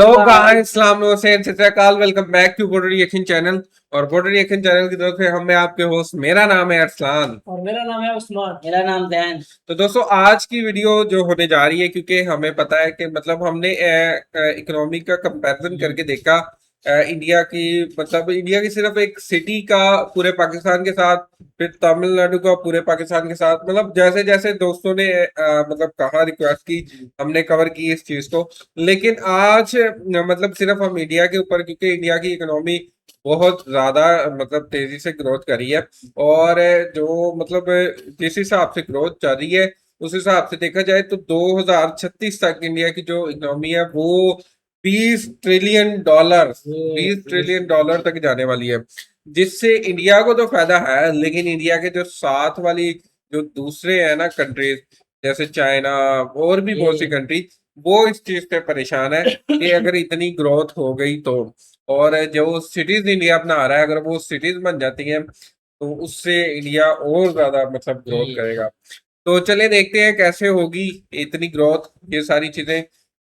तो गाइस सलाम हुसैन सत welcome back to border reaction channel. और बॉर्डर रिएक्शन चैनल की तरफ से हम मैं आपके होस्ट, मेरा नाम है अरसलान और मेरा नाम है उस्मान। मेरा नाम दैन। तो दोस्तों आज की वीडियो जो होने जा रही है, क्योंकि हमें पता है कि मतलब हमने इकोनॉमी का कंपैरिजन करके देखा इंडिया की, मतलब इंडिया की सिर्फ एक सिटी का पूरे पाकिस्तान के साथ, फिर तमिलनाडु का पूरे पाकिस्तान के साथ, मतलब जैसे जैसे दोस्तों ने मतलब कहा, रिक्वेस्ट की, हमने कवर की इस चीज को। लेकिन आज मतलब सिर्फ हम इंडिया के ऊपर, क्योंकि इंडिया की इकोनॉमी बहुत ज्यादा मतलब तेजी से ग्रोथ करी है। और जो मतलब जिस हिसाब से ग्रोथ चल रही है, उस हिसाब से देखा जाए तो 2036 तक इंडिया की जो इकोनॉमी है वो 20 ट्रिलियन डॉलर तक जाने वाली है। जिससे इंडिया को तो फायदा है, लेकिन इंडिया के जो साथ वाली जो दूसरे है ना कंट्रीज, जैसे चाइना और भी बहुत सी कंट्री, वो इस चीज से परेशान है कि अगर इतनी ग्रोथ हो गई तो, और जो सिटीज इंडिया अपना रहा है, अगर वो सिटीज बन जाती हैं तो उससे इंडिया और ज्यादा मतलब ग्रोथ करेगा। तो चले देखते हैं कैसे होगी इतनी ग्रोथ, ये सारी चीजें।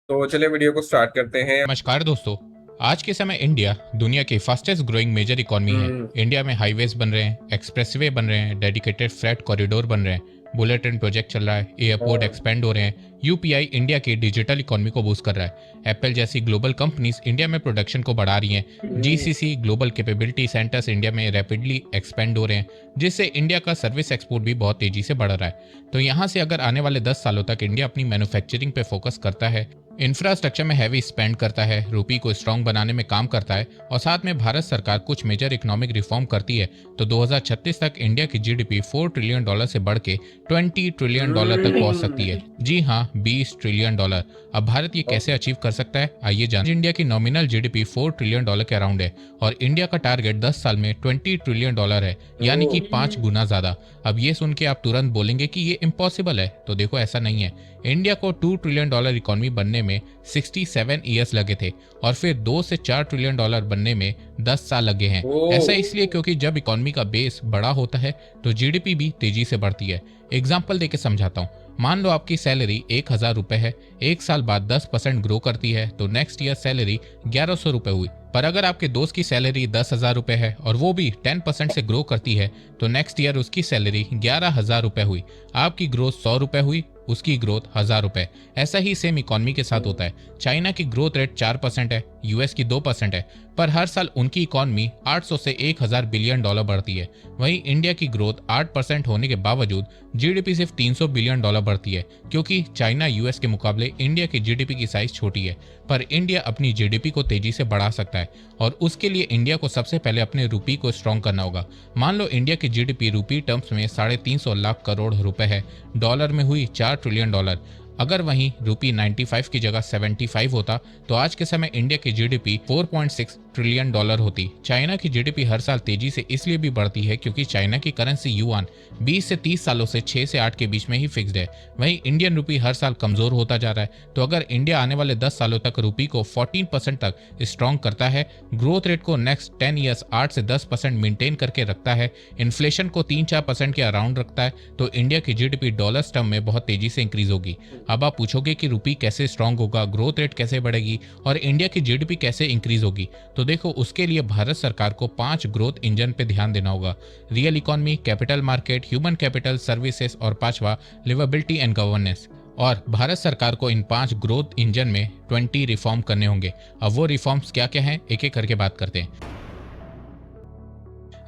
तो चले वीडियो को स्टार्ट करते हैं। नमस्कार दोस्तों। आज के समय इंडिया दुनिया की फास्टेस्ट ग्रोइंग मेजर इकोनॉमी है। इंडिया में हाईवेज बन रहे हैं, एक्सप्रेसवे बन रहे हैं, डेडिकेटेड फ्रेट कॉरिडोर बन रहे हैं, बुलेट ट्रेन प्रोजेक्ट चल रहा है, एयरपोर्ट एक्सपेंड हो रहे हैं, यूपीआई इंडिया की डिजिटल इकोनॉमी को बूस्ट कर रहा है। एप्पल जैसी ग्लोबल कंपनीज इंडिया में प्रोडक्शन को बढ़ा रही हैं। GCC global capability centres India में रैपिडली एक्सपेंड हो रहे हैं, जिससे इंडिया का सर्विस एक्सपोर्ट भी बहुत तेजी से बढ़ रहा है। तो यहाँ से अगर आने वाले 10 सालों तक इंडिया अपनी मैन्युफैक्चरिंग पे फोकस करता है, इंफ्रास्ट्रक्चर में हैवी स्पेंड करता है, रुपी को स्ट्रांग बनाने में काम करता है, और साथ में भारत सरकार कुछ मेजर इकोनॉमिक रिफॉर्म करती है, तो 2036 तक इंडिया की जीडीपी $4 ट्रिलियन से बढ़ के $20 ट्रिलियन तक पहुंच सकती है। जी हाँ, $20 ट्रिलियन। अब भारत ये कैसे अचीव कर सकता है, आइए जान। इंडिया की नॉमिनल जीडीपी $4 ट्रिलियन के अराउंड है, और इंडिया का टारगेट 10 साल में $20 ट्रिलियन है, यानी कि 5 गुना ज्यादा। अब ये सुन के आप तुरंत बोलेंगे कि ये इम्पॉसिबल है, तो देखो ऐसा नहीं है। इंडिया को $2 ट्रिलियन इकोनॉमी बनने में 67 ईयर्स लगे थे, और फिर 2 से 4 ट्रिलियन डॉलर बनने में 10 साल लगे हैं। ऐसा इसलिए क्योंकि जब इकोनॉमी का बेस बड़ा होता है तो जीडीपी भी तेजी से बढ़ती है। एग्जाम्पल देके समझाता हूँ। मान लो आपकी सैलरी 1000 रुपए है, एक साल बाद 10% ग्रो करती है, तो नेक्स्ट ईयर सैलरी 1100 रुपए हुई। पर अगर आपके दोस्त की सैलरी 10,000 रुपए है और वो भी 10% से ग्रो करती है, तो नेक्स्ट ईयर उसकी सैलरी 11,000 रुपए हुई। आपकी ग्रोथ 100 रुपए हुई, उसकी ग्रोथ 1000 रुपए। ऐसा ही सेम इकोनॉमी के साथ होता है। चाइना की ग्रोथ रेट 4% है, यूएस की 2% है, पर हर साल उनकी इकोनॉमी 800 से 1000 बिलियन डॉलर बढ़ती है। वहीं इंडिया की ग्रोथ 8% होने के बावजूद जीडीपी सिर्फ 300 बिलियन डॉलर बढ़ती है, क्योंकि चाइना यूएस के मुकाबले इंडिया की जीडीपी की साइज छोटी है। पर इंडिया अपनी जीडीपी को तेजी से बढ़ा सकता है, और उसके लिए इंडिया को सबसे पहले अपने रुपी को स्ट्रॉन्ग करना होगा। मान लो इंडिया की जीडीपी रुपी टर्म्स में 350 लाख करोड़ रुपए है, डॉलर में हुई $4 ट्रिलियन। अगर वहीं रुपी 95 की जगह 75 होता, तो आज के समय इंडिया की जीडीपी $4.6 ट्रिलियन होती। चाइना की जीडीपी हर साल तेजी से इसलिए भी बढ़ती है क्योंकि चाइना की करेंसी युआन 20 से 30 सालों से 6 से 8 के बीच में ही फिक्स्ड है। वहीं इंडियन रुपी हर साल कमजोर होता जा रहा है। तो अगर इंडिया आने वाले 10 सालों तक रुपी को 14% तक स्ट्रॉन्ग करता है, ग्रोथ रेट को नेक्स्ट 10 ईयर्स 8 से 10% मेंटेन करके रखता है, इन्फ्लेशन को 3-4% के अराउंड रखता है, तो इंडिया की जीडीपी डॉलर्स टर्म में बहुत तेजी से इंक्रीज होगी। अब आप पूछोगे कि रुपी कैसे स्ट्रांग होगा, ग्रोथ रेट कैसे बढ़ेगी और इंडिया की जीडीपी कैसे इंक्रीज होगी। तो देखो, उसके लिए भारत सरकार को 5 ग्रोथ इंजन पे ध्यान देना होगा। Real economy, capital market, human capital, services, और 5वां लिवेबिलिटी एंड गवर्नेंस। और भारत सरकार को इन 5 ग्रोथ इंजन में 20 रिफॉर्म करने होंगे। अब वो रिफॉर्म्स क्या क्या हैं, एक एक करके बात करते हैं।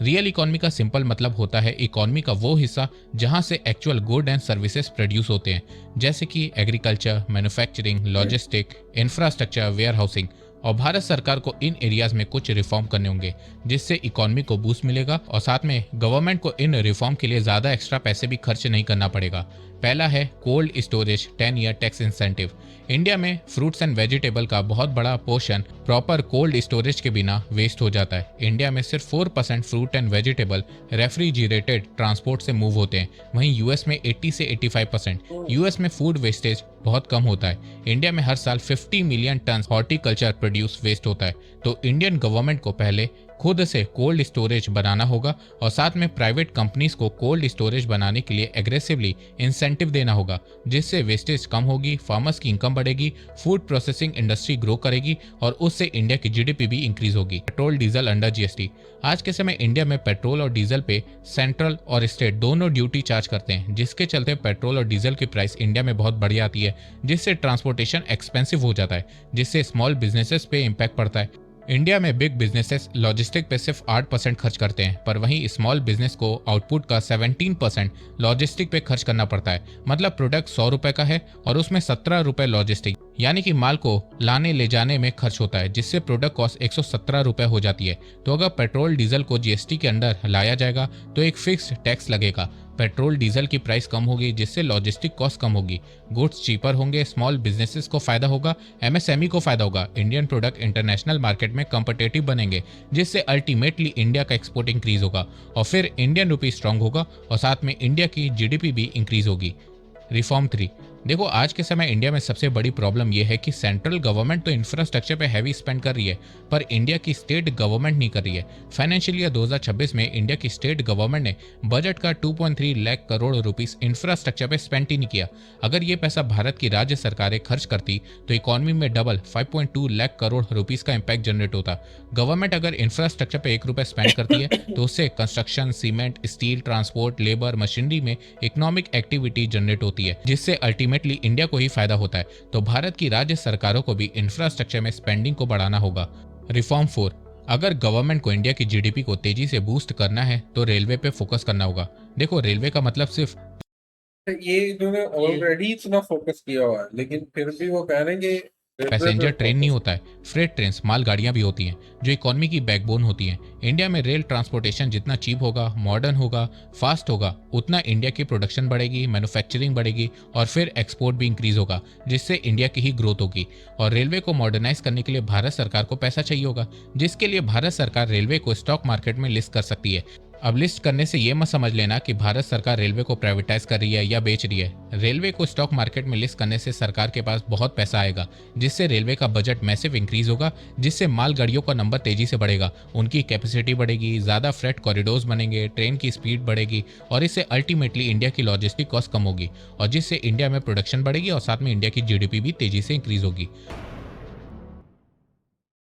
रियल इकोनॉमी का सिंपल मतलब होता है इकोनॉमी का वो हिस्सा जहां से actual good and services produce होते हैं, जैसे कि agriculture, manufacturing, logistic, infrastructure, warehousing. और भारत सरकार को इन एरियाज में कुछ रिफॉर्म करने होंगे, जिससे इकोनॉमी को बूस्ट मिलेगा, और साथ में गवर्नमेंट को इन रिफॉर्म के लिए ज्यादा एक्स्ट्रा पैसे भी खर्च नहीं करना पड़ेगा। पहला है cold storage 10 year tax incentive. India में फ्रूट्स एंड वेजिटेबल का बहुत बड़ा पोर्शन प्रॉपर कोल्ड स्टोरेज के बिना वेस्ट हो जाता है। इंडिया में सिर्फ 4% fruit and vegetable refrigerated transport से मूव होते हैं, वहीं यूएस में 80 से 85%। यूएस में फूड वेस्टेज बहुत कम होता है। इंडिया में हर साल 50 million ton horticulture produce waste होता है। तो इंडियन गवर्नमेंट को पहले खुद से कोल्ड स्टोरेज बनाना होगा और साथ में प्राइवेट कंपनीज को कोल्ड स्टोरेज बनाने के लिए एग्रेसिवली इंसेंटिव देना होगा, जिससे वेस्टेज कम होगी, फार्मर्स की इनकम बढ़ेगी, फूड प्रोसेसिंग इंडस्ट्री ग्रो करेगी और उससे इंडिया की जीडीपी भी इंक्रीज होगी। Petrol diesel under GST. आज के समय इंडिया में पेट्रोल और डीजल पे सेंट्रल और स्टेट दोनों ड्यूटी चार्ज करते हैं, जिसके चलते पेट्रोल और डीजल की प्राइस इंडिया में बहुत बढ़ जाती है, जिससे ट्रांसपोर्टेशन एक्सपेंसिव हो जाता है, जिससे स्मॉल बिजनेसेस पे इम्पैक्ट पड़ता है। इंडिया में बिग बिजनेसेस लॉजिस्टिक पे सिर्फ 8% खर्च करते हैं, पर वहीं स्मॉल बिजनेस को आउटपुट का 17% लॉजिस्टिक पे खर्च करना पड़ता है। मतलब प्रोडक्ट 100 रुपए का है और उसमें 17 रुपए लॉजिस्टिक यानी कि माल को लाने ले जाने में खर्च होता है, जिससे प्रोडक्ट कॉस्ट 117 रुपए हो जाती है। तो अगर पेट्रोल डीजल को जीएसटी के अंडर लाया जाएगा तो एक फिक्स टैक्स लगेगा। पेट्रोल डीजल की प्राइस कम होगी, जिससे लॉजिस्टिक कॉस्ट कम होगी, गुड्स चीपर होंगे, स्मॉल बिजनेसेस को फायदा होगा, एमएसएमई को फायदा होगा, इंडियन प्रोडक्ट इंटरनेशनल मार्केट में कम्पिटेटिव बनेंगे, जिससे अल्टीमेटली इंडिया का एक्सपोर्ट इंक्रीज होगा और फिर इंडियन रुपी स्ट्रांग होगा और साथ में इंडिया की जीडीपी भी इंक्रीज होगी। रिफॉर्म 3। देखो, आज के समय इंडिया में सबसे बड़ी प्रॉब्लम यह है कि सेंट्रल गवर्नमेंट तो इंफ्रास्ट्रक्चर पे हैवी स्पेंड कर रही है, पर इंडिया की स्टेट गवर्नमेंट नहीं कर रही है। फाइनेंशियल ईयर 2026 में इंडिया की स्टेट गवर्नमेंट ने बजट का 2.3 लाख करोड़ रुपीस इंफ्रास्ट्रक्चर पे स्पेंड ही नहीं किया। अगर ये पैसा भारत की राज्य सरकारें खर्च करती तो इकोनॉमी में डबल 5.2 लाख करोड़ रुपीस का इम्पैक्ट जनरेट होता। गवर्नमेंट अगर इंफ्रास्ट्रक्चर पे 1 रुपए स्पेंड करती है तो उससे construction, cement, steel, transport, labour, machinery में इकोनॉमिक एक्टिविटी जनरेट होती है, जिससे अल्टीमेटली इंडिया को ही फायदा होता है। तो भारत की राज्य सरकारों को भी इंफ्रास्ट्रक्चर में स्पेंडिंग को बढ़ाना होगा। रिफॉर्म 4। अगर गवर्नमेंट को इंडिया की जीडीपी को तेजी से बूस्ट करना है तो रेलवे पे फोकस करना होगा। देखो, रेलवे का मतलब सिर्फ ये इन्होंने ऑलरेडी इतना फोकस किया हुआ है, लेकिन फिर भी वो कह रहे हैं कि पैसेंजर ट्रेन नहीं होता है, फ्रेट ट्रेन, माल गाड़ियां भी होती हैं जो इकोनॉमी की बैकबोन होती हैं। इंडिया में रेल ट्रांसपोर्टेशन जितना चीप होगा, मॉडर्न होगा, फास्ट होगा, उतना इंडिया की प्रोडक्शन बढ़ेगी, मैन्युफैक्चरिंग बढ़ेगी और फिर एक्सपोर्ट भी इंक्रीज होगा, जिससे इंडिया की ही ग्रोथ होगी। और रेलवे को मॉडर्नाइज करने के लिए भारत सरकार को पैसा चाहिए होगा, जिसके लिए भारत सरकार रेलवे को स्टॉक मार्केट में लिस्ट कर सकती है। अब लिस्ट करने से ये मत समझ लेना कि भारत सरकार रेलवे को प्राइवेटाइज कर रही है या बेच रही है। रेलवे को स्टॉक मार्केट में लिस्ट करने से सरकार के पास बहुत पैसा आएगा, जिससे रेलवे का बजट मैसिव इंक्रीज होगा, जिससे मालगाड़ियों का नंबर तेजी से बढ़ेगा, उनकी कैपेसिटी बढ़ेगी, ज्यादा फ्रेट कॉरिडोर्स बनेंगे, ट्रेन की स्पीड बढ़ेगी और इससे अल्टीमेटली इंडिया की लॉजिस्टिक कॉस्ट कम होगी और जिससे इंडिया में प्रोडक्शन बढ़ेगी और साथ में इंडिया की जीडीपी भी तेजी से इंक्रीज होगी।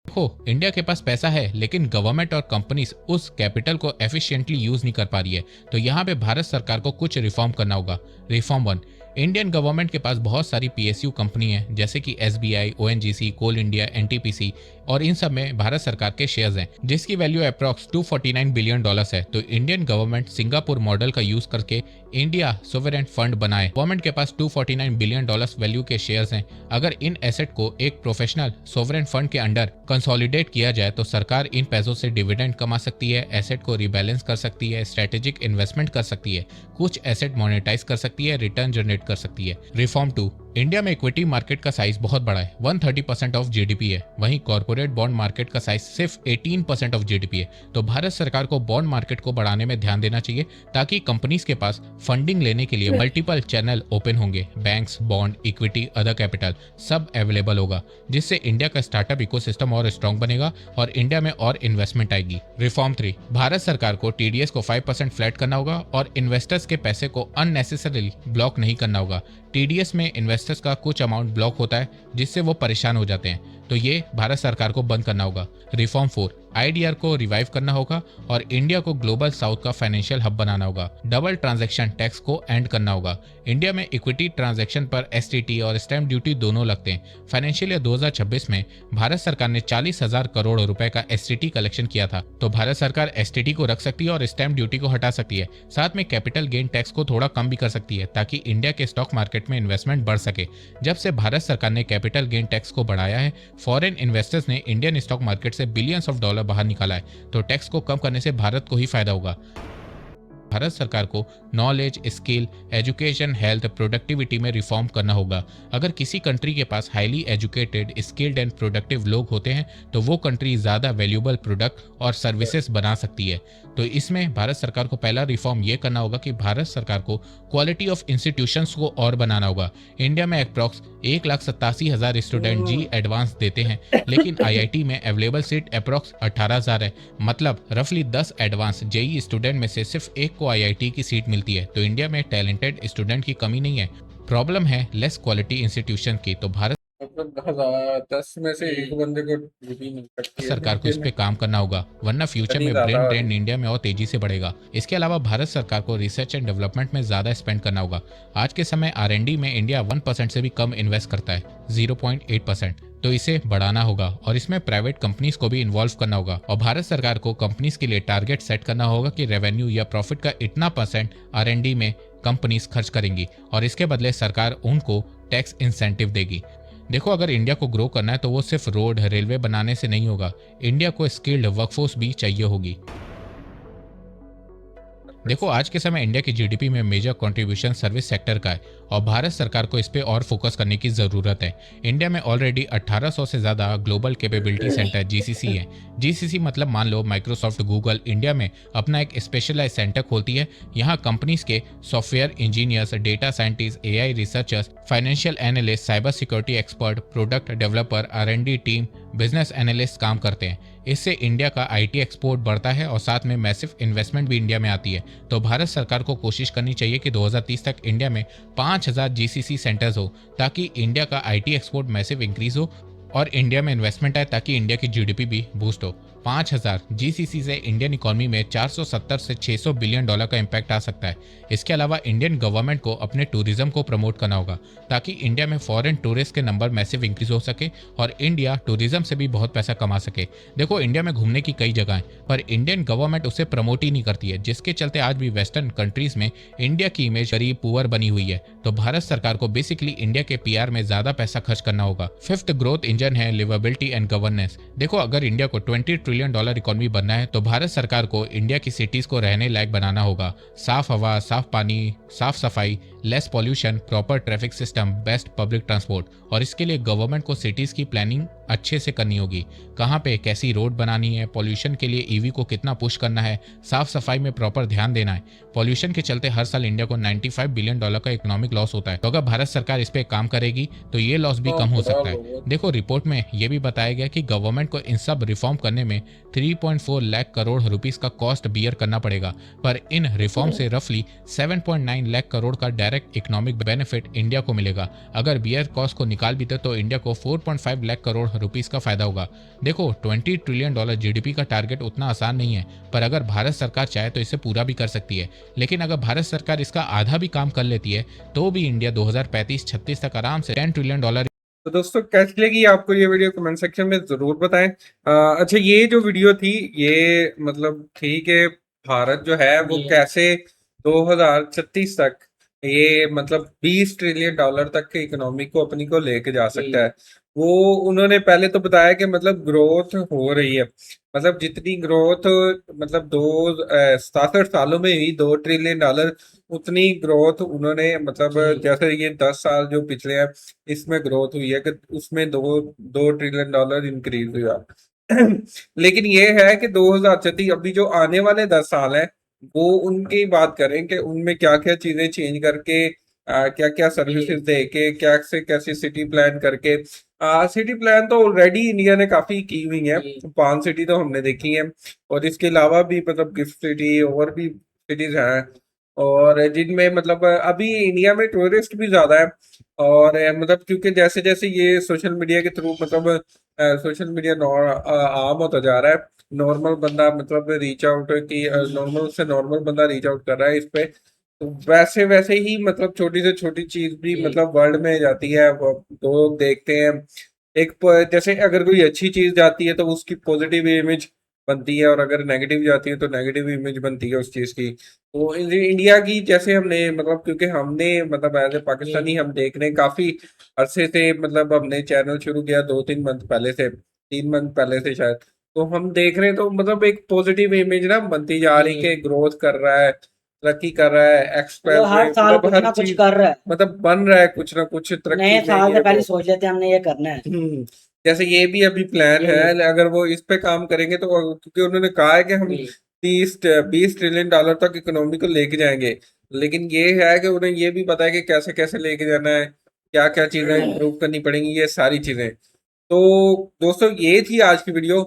देखो, इंडिया के पास पैसा है, लेकिन गवर्नमेंट और कंपनीज उस कैपिटल को एफिशिएंटली यूज नहीं कर पा रही है। तो यहाँ पे भारत सरकार को कुछ रिफॉर्म करना होगा। रिफॉर्म 1। इंडियन गवर्नमेंट के पास बहुत सारी पीएसयू कंपनी है, जैसे कि एसबीआई, ओएनजीसी, कोल इंडिया, एनटीपीसी, और इन सब में भारत सरकार के शेयर्स हैं, जिसकी वैल्यू अप्रॉक्स $249 बिलियन है। तो इंडियन गवर्नमेंट सिंगापुर मॉडल का यूज करके इंडिया सोवरेन फंड बनाए। गवर्नमेंट के पास $249 बिलियन वैल्यू के शेयर्स हैं। अगर इन एसेट को एक प्रोफेशनल सोवरेन फंड के अंडर कंसोलिडेट किया जाए तो सरकार इन पैसों से डिविडेंड कमा सकती है, एसेट को रिबैलेंस कर सकती है, स्ट्रेटेजिक इन्वेस्टमेंट कर सकती है, कुछ एसेट मोनेटाइज कर सकती है, रिटर्न जनरेट कर सकती है। रिफॉर्म 2। इंडिया में इक्विटी मार्केट का साइज बहुत बड़ा है, 130% ऑफ जीडीपी है। वहीं कॉर्पोरेट बॉन्ड मार्केट का साइज सिर्फ 18% ऑफ जीडीपी है। तो भारत सरकार को बॉन्ड मार्केट को बढ़ाने में ध्यान देना चाहिए, ताकि कंपनीज के पास फंडिंग लेने के लिए मल्टीपल चैनल ओपन होंगे। Banks, bond, equity, other capital सब अवेलेबल होगा, जिससे इंडिया का स्टार्टअप इकोसिस्टम और स्ट्रॉन्ग बनेगा और इंडिया में और इन्वेस्टमेंट आएगी। रिफॉर्म 3। भारत सरकार को टीडीएस को 5% फ्लैट करना होगा और इन्वेस्टर्स के पैसे को अननेसेसरली ब्लॉक नहीं करना होगा। टीडीएस में इन्वेस्टर्स का कुछ अमाउंट ब्लॉक होता है, जिससे वो परेशान हो जाते हैं, तो ये भारत सरकार को बंद करना होगा। रिफॉर्म 4। आईडीआर को रिवाइव करना होगा और इंडिया को ग्लोबल साउथ का फाइनेंशियल हब बनाना होगा। डबल ट्रांजैक्शन टैक्स को एंड करना होगा। इंडिया में इक्विटी ट्रांजैक्शन पर एसटीटी और स्टैंप ड्यूटी दोनों लगते हैं। फाइनेंशियल ईयर 2026 में भारत सरकार ने 40,000 करोड़ रुपए का एसटीटी कलेक्शन किया था, तो भारत सरकार एसटीटी को रख सकती है और स्टैंप ड्यूटी को हटा सकती है। साथ में कैपिटल गेन टैक्स को थोड़ा कम भी कर सकती है, ताकि इंडिया के स्टॉक मार्केट में इन्वेस्टमेंट बढ़ सके। जब से भारत सरकार ने कैपिटल गेन टैक्स को बढ़ाया है, फॉरेन इन्वेस्टर्स ने इंडियन स्टॉक मार्केट से बिलियंस ऑफ डॉलर बाहर निकाला है, तो टैक्स को कम करने से भारत को ही फायदा होगा। भारत सरकार को knowledge, skill, education, health, productivity में रिफॉर्म करना होगा। अगर किसी कंट्री के पास highly educated, skilled and productive लोग होते हैं तो वो कंट्री ज़्यादा वैल्यूएबल प्रोडक्ट और सर्विसेज बना सकती है। तो इसमें भारत सरकार को पहला रिफॉर्म ये करना होगा कि भारत सरकार को क्वालिटी ऑफ इंस्टीट्यूशंस को और बनाना होगा। इंडिया में अप्रॉक्स 1,87,000 स्टूडेंट जी एडवांस देते हैं, लेकिन आईआईटी में अवेलेबल सीट अप्रॉक्स 18,000 है। मतलब रफली 10 एडवांस जेई स्टूडेंट में से सिर्फ एक को आईआईटी की सीट मिलती है। तो इंडिया में टैलेंटेड स्टूडेंट की कमी नहीं है, प्रॉब्लम है लेस क्वालिटी इंस्टीट्यूशन की। तो भारत मतलब 10 में से एक बंदे को डिग्री मिल सकती है, सरकार को इस पे लेकिन काम करना होगा, वरना फ्यूचर इतनी में ज्यादा ब्रेन ड्रेन इंडिया में और तेजी से बढ़ेगा। इसके अलावा भारत सरकार को रिसर्च एंड डेवलपमेंट में ज्यादा स्पेंड करना होगा। आज के समय आर&डी में इंडिया 1% से भी कम इन्वेस्ट करता है, 0.8%। तो इसे बढ़ाना होगा और इसमें प्राइवेट कंपनीज को भी इन्वॉल्व करना होगा। और भारत सरकार को कंपनीज के लिए टारगेट सेट करना होगा कि रेवेन्यू या प्रॉफिट का इतना % आर&डी में कंपनीज खर्च करेंगी और इसके बदले सरकार उनको टैक्स इंसेंटिव देगी। देखो, अगर इंडिया को ग्रो करना है तो वो सिर्फ रोड, रेलवे बनाने से नहीं होगा, इंडिया को स्किल्ड वर्कफोर्स भी चाहिए होगी। देखो, आज के समय इंडिया की जीडीपी में मेजर कंट्रीब्यूशन सर्विस सेक्टर का है और भारत सरकार को इस पे और फोकस करने की ज़रूरत है। इंडिया में ऑलरेडी 1800 से ज़्यादा ग्लोबल कैपेबिलिटी सेंटर जीसीसी है। जीसीसी मतलब मान लो माइक्रोसॉफ्ट, गूगल इंडिया में अपना एक स्पेशलाइज सेंटर खोलती है। यहाँ कंपनीज के software engineers, data scientist, AI researchers, financial analyst, cyber security expert, product developer, R and D team, business analyst काम करते हैं। इससे इंडिया का आईटी एक्सपोर्ट बढ़ता है और साथ में मैसिव इन्वेस्टमेंट भी इंडिया में आती है। तो भारत सरकार को कोशिश करनी चाहिए कि 2030 तक इंडिया में 5000 जीसीसी सेंटर्स हो, ताकि इंडिया का आईटी एक्सपोर्ट मैसिव इंक्रीज हो और इंडिया में इन्वेस्टमेंट आए, ताकि इंडिया की जीडीपी भी बूस्ट हो। 5000 जीसीसी से इंडियन इकोनॉमी में 470 से 600 बिलियन डॉलर का इम्पैक्ट आ सकता है। इसके अलावा इंडियन गवर्नमेंट को अपने टूरिज्म को प्रमोट करना होगा, ताकि इंडिया में फॉरेन टूरिस्ट के नंबर मैसिव इंक्रीज हो सके और इंडिया टूरिज्म से भी बहुत पैसा कमा सके। देखो, इंडिया में घूमने की कई जगह हैं, पर इंडियन गवर्नमेंट उसे प्रमोट ही नहीं करती है, जिसके चलते आज भी वेस्टर्न कंट्रीज में इंडिया की इमेज गरीब, पुअर बनी हुई है। तो भारत सरकार को बेसिकली इंडिया के पीआर में ज्यादा पैसा खर्च करना होगा। फिफ्थ ग्रोथ इंजन है लिवेबिलिटी एंड गवर्नेंस। देखो, अगर इंडिया को $20 ट्रिलियन इकोनॉमी बनना है तो भारत सरकार को इंडिया की सिटीज को रहने लायक बनाना होगा। साफ हवा, साफ पानी, साफ सफाई, less pollution, proper traffic system, best public transport. और इसके लिए गवर्नमेंट को सिटीज की प्लानिंग अच्छे से करनी होगी। कहाँ पे कैसी रोड बनानी है, पॉल्यूशन के लिए ईवी को कितना पुश करना है, साफ सफाई में प्रॉपर ध्यान देना है। पॉल्यूशन के चलते हर साल इंडिया को $95 बिलियन का इकोनॉमिक लॉस होता है। तो अगर भारत सरकार इस पे काम करेगी तो ये लॉस भी कम हो सकता है। देखो, रिपोर्ट में ये भी बताया गया कि गवर्नमेंट को इन सब रिफॉर्म करने में 3.4 लाख करोड़ रुपीस का कॉस्ट बियर करना पड़ेगा, पर इन रिफॉर्म से रफली 7.9 लाख करोड़ का डायरेक्ट इकोनॉमिक बेनिफिट इंडिया को मिलेगा। अगर बियर कॉस्ट को निकाल भी दे तो इंडिया को 4.5 लाख करोड़ रुपीस का फायदा होगा। देखो, $20 ट्रिलियन जीडीपी का टारगेट उतना आसान नहीं है, पर अगर भारत सरकार चाहे तो इसे पूरा भी कर सकती है। लेकिन अगर भारत सरकार इसका आधा भी काम कर लेती है तो भी इंडिया 2035-36 तक आराम से $10 ट्रिलियन। तो दोस्तों, कैसी लगी आपको ये वीडियो? कमेंट सेक्शन में जरूर बताएं। अच्छा, ये जो वीडियो थी, ये मतलब ठीक है, भारत जो है वो कैसे 2036 तक ये मतलब $20 ट्रिलियन तक के इकोनॉमी को अपनी को लेके जा सकता है। वो उन्होंने पहले तो बताया कि मतलब ग्रोथ हो रही है, मतलब जितनी ग्रोथ मतलब 67 सालों में ही $2 ट्रिलियन, उतनी ग्रोथ उन्होंने मतलब जैसे ये 10 साल जो पिछले हैं इसमें ग्रोथ हुई है कि उसमें दो $2 ट्रिलियन इंक्रीज हुआ। लेकिन ये है कि 2036 अभी जो आने वाले 10 साल हैं वो उनकी बात करें कि उनमें क्या क्या चीजें चेंज करके क्या क्या सर्विसेज दे के क्या से कैसी सिटी प्लान करके। सिटी प्लान तो ऑलरेडी इंडिया ने काफी की हुई है, 5 सिटी तो हमने देखी है, और इसके अलावा भी मतलब गिफ्ट सिटी और भी सिटीज हैं, और जिनमें मतलब अभी इंडिया में टूरिस्ट भी ज्यादा है। और मतलब क्योंकि जैसे जैसे ये सोशल मीडिया के थ्रू मतलब सोशल मीडिया आम होता जा रहा है, नॉर्मल बंदा मतलब रीच आउट की नॉर्मल से नॉर्मल बंदा रीच आउट कर रहा है इस पे, तो वैसे वैसे ही मतलब छोटी से छोटी चीज भी मतलब वर्ल्ड में जाती है, वो लोग देखते हैं। जैसे अगर कोई अच्छी चीज जाती है तो उसकी पॉजिटिव इमेज बनती है, और अगर नेगेटिव जाती है तो नेगेटिव इमेज बनती है उस चीज की। तो इंडिया की जैसे हमने मतलब क्योंकि हमने मतलब एज ए पाकिस्तानी हम देख रहे हैं काफी अरसे से, मतलब हमने चैनल शुरू किया 2-3 मंथ पहले से, 3 मंथ पहले से शायद, तो हम देख रहे हैं तो मतलब एक पॉजिटिव इमेज ना बनती जा रही कि ग्रोथ कर रहा है, तरक्की कर रहा है, एक्सपेंड मतलब हर साल कुछ हर ना कुछ चीज कर रहा है। मतलब बन रहा है, कुछ ना कुछ तरक्की नए में साल ये से पहले वो। सोच लेते हैं हमने ये करना है। जैसे ये भी अभी प्लान है, ये अगर वो इस पे काम करेंगे तो क्योंकि उन्होंने कहा है कि हम ये 20 ट्रिलियन डॉलर तक इकोनॉमी को लेके जाएंगे। लेकिन ये है कि उन्हें ये भी पता है कि कैसे कैसे लेके जाना है, क्या क्या चीजें इंप्रूव करनी पड़ेंगी, ये सारी चीजें। तो दोस्तों ये थी आज की वीडियो।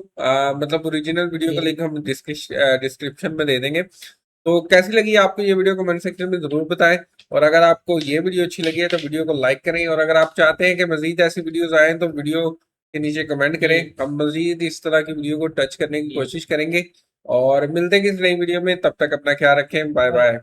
मतलब ओरिजिनल वीडियो का ये लिंक हम डिस्क्रिप्शन में दे देंगे। तो कैसी लगी आपको ये वीडियो, कमेंट सेक्शन में जरूर बताएं। और अगर आपको ये वीडियो अच्छी लगी है तो वीडियो को लाइक करें, और अगर आप चाहते हैं कि मजीद ऐसी वीडियोस आए तो वीडियो के नीचे कमेंट करें, ये हम मजीद इस तरह की वीडियो को टच करने की ये कोशिश करेंगे। और मिलते हैं किसी नई वीडियो में, तब तक अपना ख्याल रखें, बाय बाय।